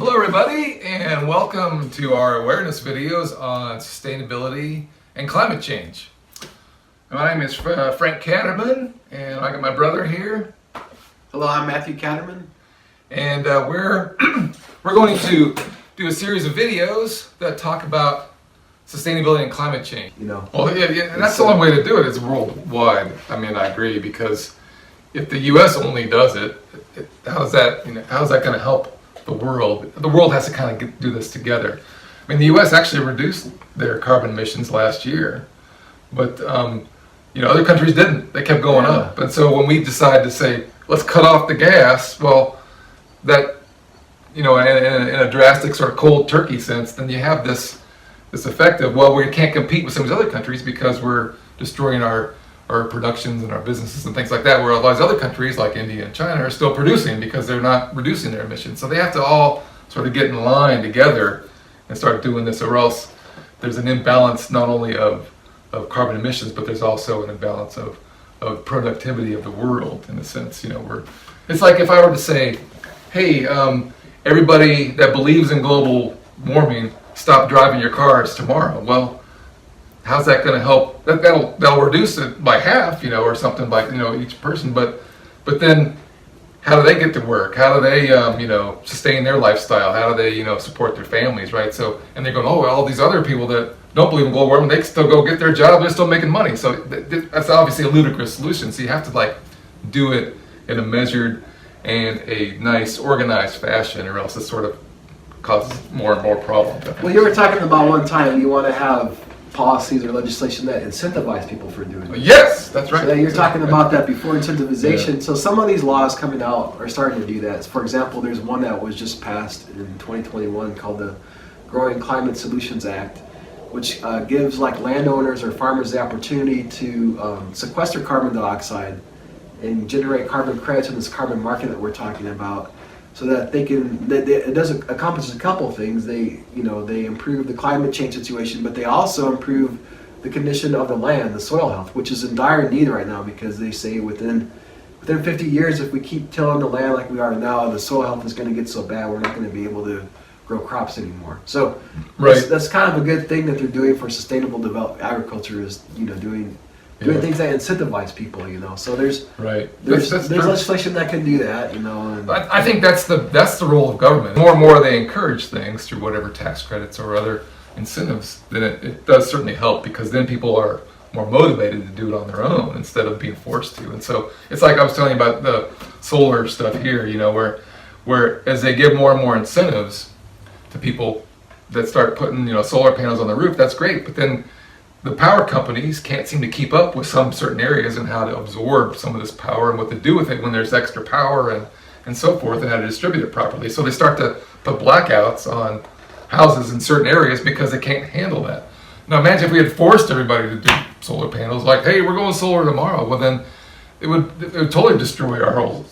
Hello everybody, and welcome to our awareness videos on sustainability and climate change. My name is Frank Catterman, and I got my brother here. Hello, I'm Matthew Catterman. And we're going to do a series of videos that talk about sustainability and climate change. Well, yeah, and that's the only way to do it is worldwide. I mean, I agree, because if the U.S. only does it, how's that going to help the world? The world has to kind of do this together. I mean, the U.S. actually reduced their carbon emissions last year, but other countries didn't. They kept going up. And so when we decide to say, let's cut off the gas, well, that, in a drastic sort of cold turkey sense, then you have this effect of, well, we can't compete with some of these other countries because we're destroying our productions and our businesses and things like that, where a lot of other countries like India and China are still producing because they're not reducing their emissions. So they have to all sort of get in line together and start doing this, or else there's an imbalance not only of carbon emissions, but there's also an imbalance of productivity of the world, in a sense. It's like if I were to say, hey, everybody that believes in global warming, stop driving your cars tomorrow. Well, how's that going to help? That'll reduce it by half, or something like, each person. But then, how do they get to work? How do they, sustain their lifestyle? How do they, support their families, right? So, and they're going, oh, well, all these other people that don't believe in global warming, they can still go get their job. They're still making money. So that's obviously a ludicrous solution. So you have to do it in a measured and a nice, organized fashion, or else it sort of causes more and more problems. Well, you were talking about one time you want to have policies or legislation that incentivize people for doing it. Yes, that's right. So you're talking about that before incentivization. Yeah. So some of these laws coming out are starting to do that. For example, there's one that was just passed in 2021 called the Growing Climate Solutions Act, which gives landowners or farmers the opportunity to sequester carbon dioxide and generate carbon credits in this carbon market that we're talking about, so that they can. It does accomplish a couple of things. They improve the climate change situation, but they also improve the condition of the land, the soil health, which is in dire need right now, because they say within 50 years, if we keep tilling the land like we are now, the soil health is going to get so bad we're not going to be able to grow crops anymore. So that's kind of a good thing that they're doing for sustainable agriculture, is doing things that incentivize people. So there's legislation that can do that. And I think that's the role of government. More and more they encourage things through whatever tax credits or other incentives, then it does certainly help, because then people are more motivated to do it on their own instead of being forced to. And so it's like I was telling you about the solar stuff here, where as they give more and more incentives to people that start putting solar panels on the roof, that's great, but then the power companies can't seem to keep up with some certain areas and how to absorb some of this power and what to do with it when there's extra power and so forth, and how to distribute it properly. So they start to put blackouts on houses in certain areas because they can't handle that. Now imagine if we had forced everybody to do solar panels, like, hey, we're going solar tomorrow. Well, then it would totally destroy our whole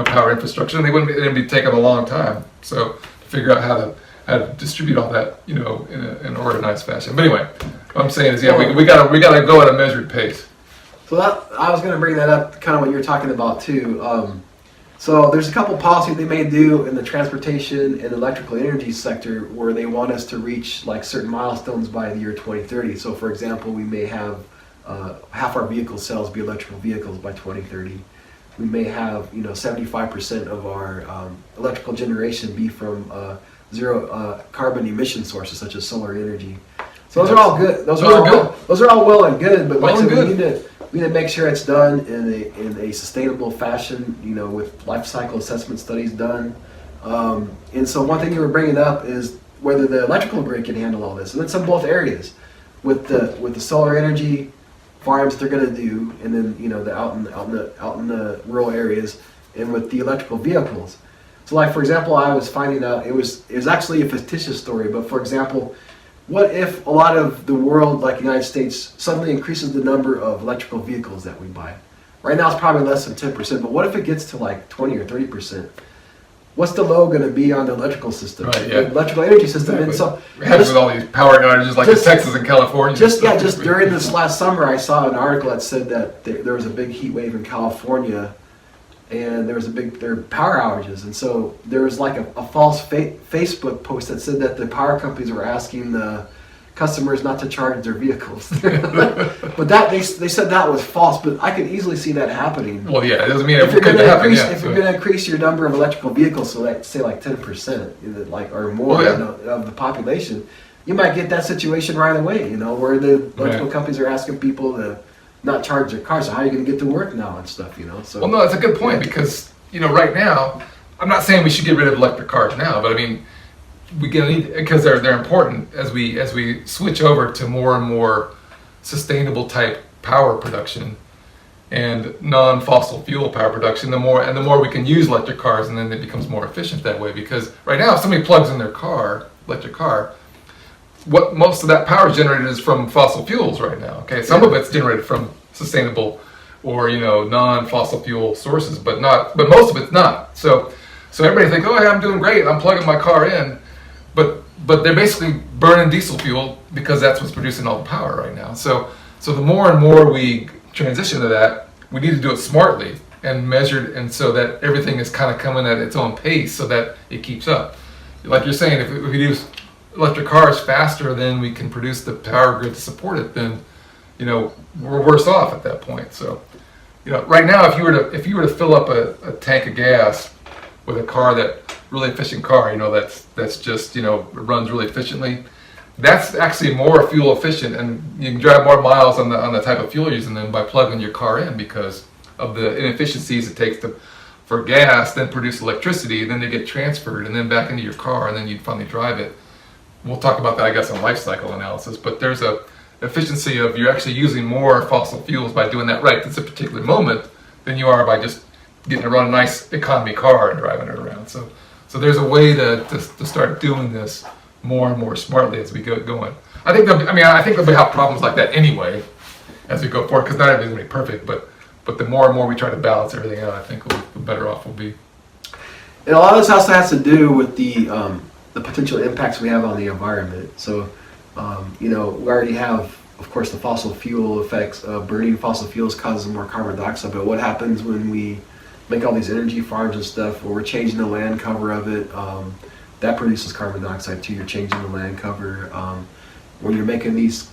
power infrastructure, and it'd be taking a long time. So to figure out how to distribute all that, in an organized fashion. But anyway, what I'm saying is, we gotta go at a measured pace. So I was going to bring that up, kind of what you're talking about too. So there's a couple policies they may do in the transportation and electrical energy sector where they want us to reach certain milestones by the year 2030. So for example, we may have half our vehicle sales be electrical vehicles by 2030. We may have 75% of our electrical generation be from zero carbon emission sources such as solar energy. So those are all good. Those are all well and good, but we need to make sure it's done in a sustainable fashion, with life cycle assessment studies done. And so one thing you were bringing up is whether the electrical grid can handle all this, and it's in both areas, with the solar energy farms they're going to do, and then the out in the rural areas, and with the electrical vehicles. So for example, I was finding out it was actually a fictitious story, but for example, what if a lot of the world, like the United States, suddenly increases the number of electrical vehicles that we buy? Right now it's probably less than 10%, but what if it gets to 20 or 30%? What's the load going to be on the electrical system, the electrical energy system? Exactly. And so it happens with all these power outages in Texas and California. Just during this last summer, I saw an article that said that there was a big heat wave in California, and there were power outages, and so there was like a false Facebook post that said that the power companies were asking the customers not to charge their vehicles. But that they said that was false, but I could easily see that happening. Well, yeah, it doesn't mean if it couldn't happen. If you're going to increase your number of electrical vehicles, so like say like 10%, like or more of the population, you might get that situation right away. You know, where the electrical companies are asking people to not charge their cars. So how are you going to get to work now and stuff? You know. So well, no, that's a good point because right now, I'm not saying we should get rid of electric cars now, but I mean, we need because they're important as we switch over to more and more sustainable type power production and non-fossil fuel power production. The more we can use electric cars, and then it becomes more efficient that way. Because right now, if somebody plugs in their electric car, what most of that power is generated is from fossil fuels right now. Okay, some of it's generated from sustainable or non-fossil fuel sources, but most of it's not. So everybody thinks, oh, yeah, I'm doing great. I'm plugging my car in. But they're basically burning diesel fuel because that's what's producing all the power right now. So the more and more we transition to that, we need to do it smartly and measured, and so that everything is kind of coming at its own pace so that it keeps up. Like you're saying, if we use electric cars faster than we can produce the power grid to support it, then we're worse off at that point. So right now, if you were to fill up a tank of gas with a car really efficient car, that's just runs really efficiently, that's actually more fuel efficient, and you can drive more miles on the type of fuel you're using than by plugging your car in because of the inefficiencies it takes for gas, then produce electricity, then they get transferred and then back into your car, and then you finally drive it. We'll talk about that, I guess, in life cycle analysis, but there's a efficiency of you're actually using more fossil fuels by doing that right at a particular moment than you are by just getting to run a nice economy car and driving it around. So there's a way to start doing this more and more smartly as we go going. I think we'll have problems like that anyway as we go forward because not everything's going to be perfect, but the more and more we try to balance everything out, I think the better off we'll be. And a lot of this also has to do with the potential impacts we have on the environment. So, we already have, of course, the fossil fuel effects. Burning fossil fuels causes more carbon dioxide, but what happens when we make all these energy farms and stuff, or we're changing the land cover of it, that produces carbon dioxide too. You're changing the land cover. When you're making these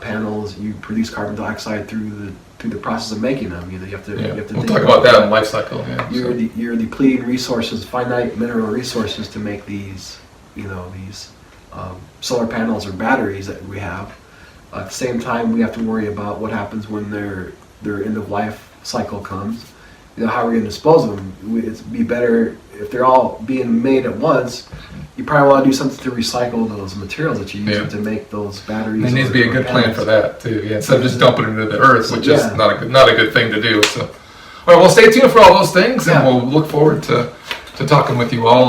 panels, you produce carbon dioxide through the process of making them. You have to. We'll talk about that in life cycle. Yeah. You're depleting resources, finite mineral resources, to make these solar panels or batteries that we have. At the same time, we have to worry about what happens when their end of life cycle comes. How we're going to dispose of them. It'd be better if they're all being made at once. You probably want to do something to recycle those materials that you're using to make those batteries. There needs to be a good plan for that too. Yeah, instead of just dumping it into the earth, which is not a good thing to do. So, all right, well, stay tuned for all those things, and we'll look forward to talking with you all.